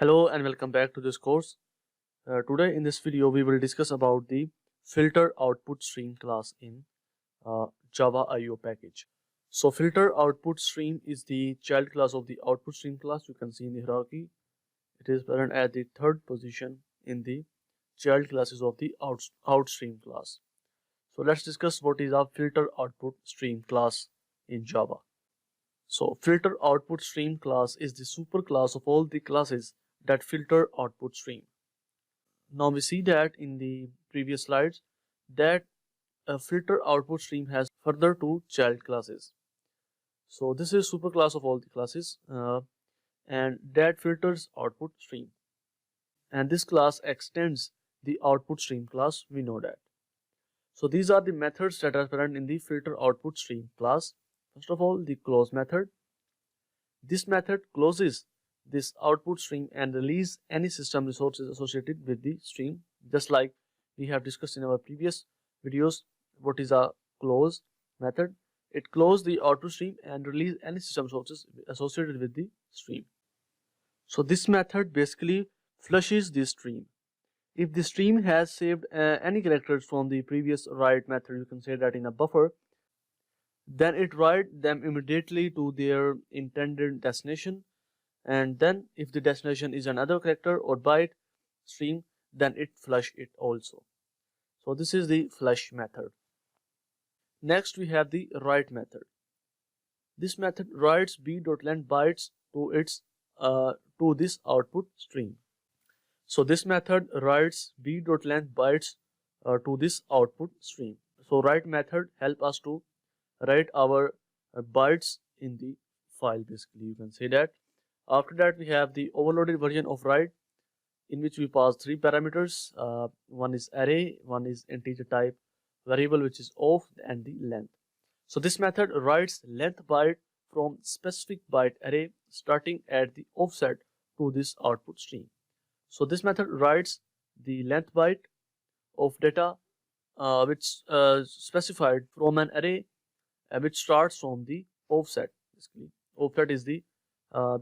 Hello and welcome back to this course. Today in this video we will discuss about the FilterOutputStream class in Java IO package. So FilterOutputStream is the child class of the OutputStream class. You can see in the hierarchy it is present at the third position in the child classes of the OutStream class. So let's discuss what is our FilterOutputStream class in Java. So FilterOutputStream class is the superclass of all the classes that filter output stream. Now we see that in the previous slides that a filter output stream has further two child classes. So this is superclass of all the classes and that filters output stream. And this class extends the output stream class, we know that. So these are the methods that are present in the filter output stream class. First of all, the close method. This method closes this output stream and release any system resources associated with the stream, just like we have discussed in our previous videos. What is a close method? It closes the output stream and release any system resources associated with the stream. So this method basically flushes the stream. If the stream has saved any characters from the previous write method, you can say that in a buffer, then it write them immediately to their intended destination. And then if the destination is another character or byte stream, then it flush it also. So this is the flush method. Next we have the write method. This method writes b.length bytes to this output stream. So this method writes b.length bytes to this output stream. So write method help us to write our bytes in the file, basically you can say that. After that we have the overloaded version of write, in which we pass three parameters. One is array, one is integer type variable which is off, and the length. So this method writes length byte from specific byte array starting at the offset to this output stream. So this method writes the length byte of data which specified from an array which starts from the offset. Basically offset is the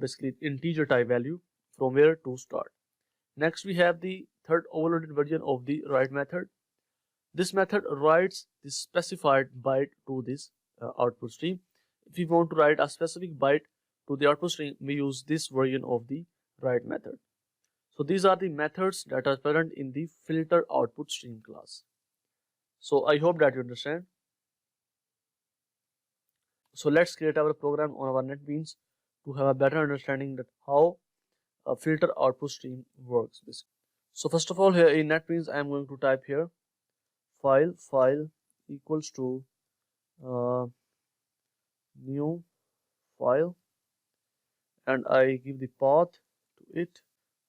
basically integer type value from where to start. Next we have the third overloaded version of the write method. This method writes the specified byte to this output stream. If we want to write a specific byte to the output stream, we use this version of the write method. So these are the methods that are present in the filter output stream class. So I hope that you understand. So let's create our program on our NetBeans to have a better understanding that how a filter output stream works basically. So first of all, here in NetBeans I am going to type here file equals to new file, and I give the path to it.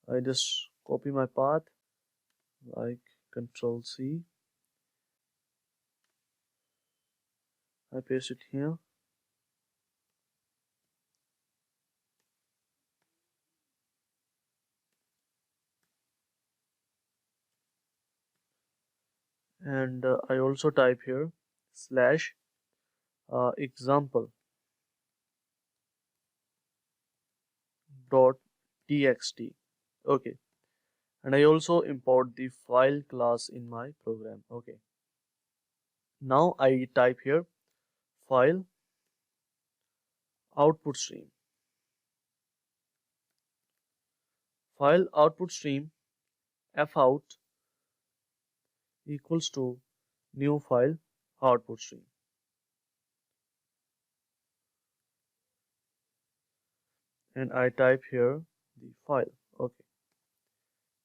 I just copy my path like Ctrl C, I paste it here. And I also type here slash example dot txt. Okay, and I also import the file class in my program. Okay, now I type here file output stream, file output stream fout equals to new file output stream. And I type here the file. Okay,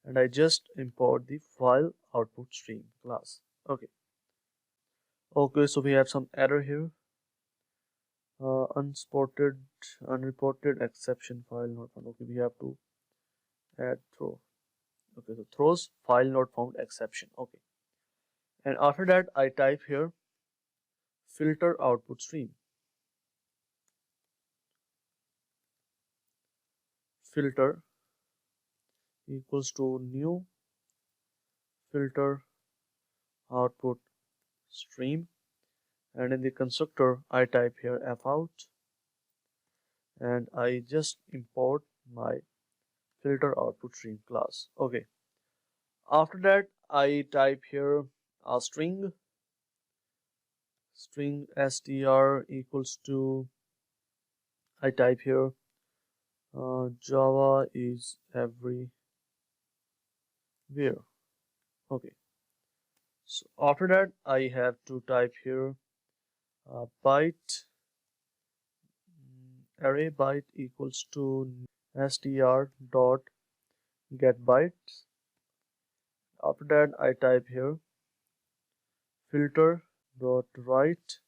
and I just import the file output stream class. Okay, so we have some error here. Unreported exception file not found. Okay, we have to add throw. Okay, so throws file not found exception. Okay, and after that I type here filter output stream, filter equals to new filter output stream, and in the constructor I type here fout, and I just import my filter output stream class. Okay, after that I type here a string str equals to, I type here Java is everywhere. Okay, so after that I have to type here byte array byte equals to str dot get bytes. After that I type here filter dot write,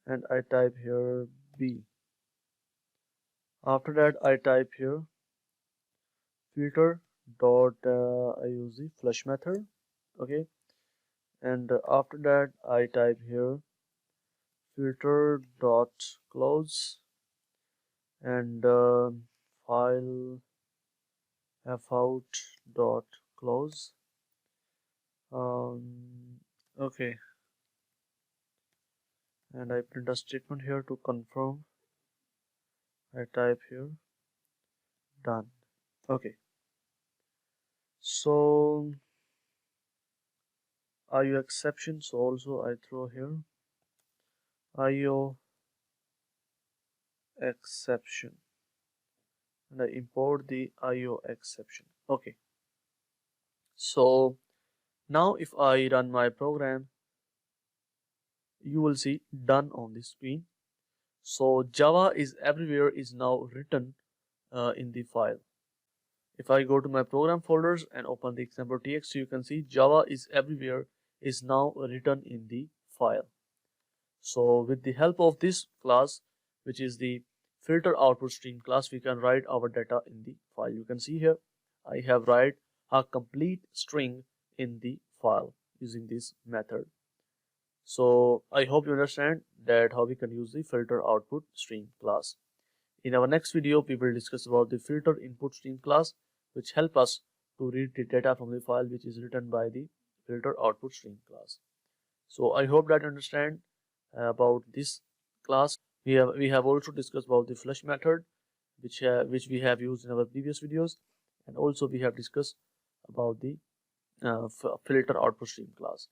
and I type here b. After that I type here filter dot I use the flush method. Okay, and after that I type here filter dot close, and file fout dot close. Okay, and I print a statement here to confirm. I type here done. Okay, so IO exception, so also I throw here IO exception, and I import the IO exception. Okay, so now if I run my program, you will see done on the screen. So Java is everywhere is now written in the file. If I go to my program folders and open the example.txt, you can see Java is everywhere is now written in the file. So with the help of this class, which is the filter output stream class, we can write our data in the file. You can see here I have write a complete string in the file using this method. So I hope you understand that how we can use the filter output stream class. In our next video, we will discuss about the filter input stream class, which help us to read the data from the file which is written by the filter output stream class. So I hope that you understand about this class. We have also discussed about the flush method, which we have used in our previous videos, and also we have discussed about the filter output stream class.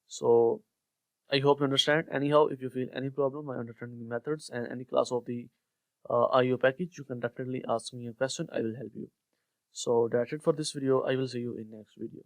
So I hope you understand. Anyhow, if you feel any problem by understanding the methods and any class of the IO package, you can definitely ask me a question. I will help you. So that's it for this video. I will see you in next video.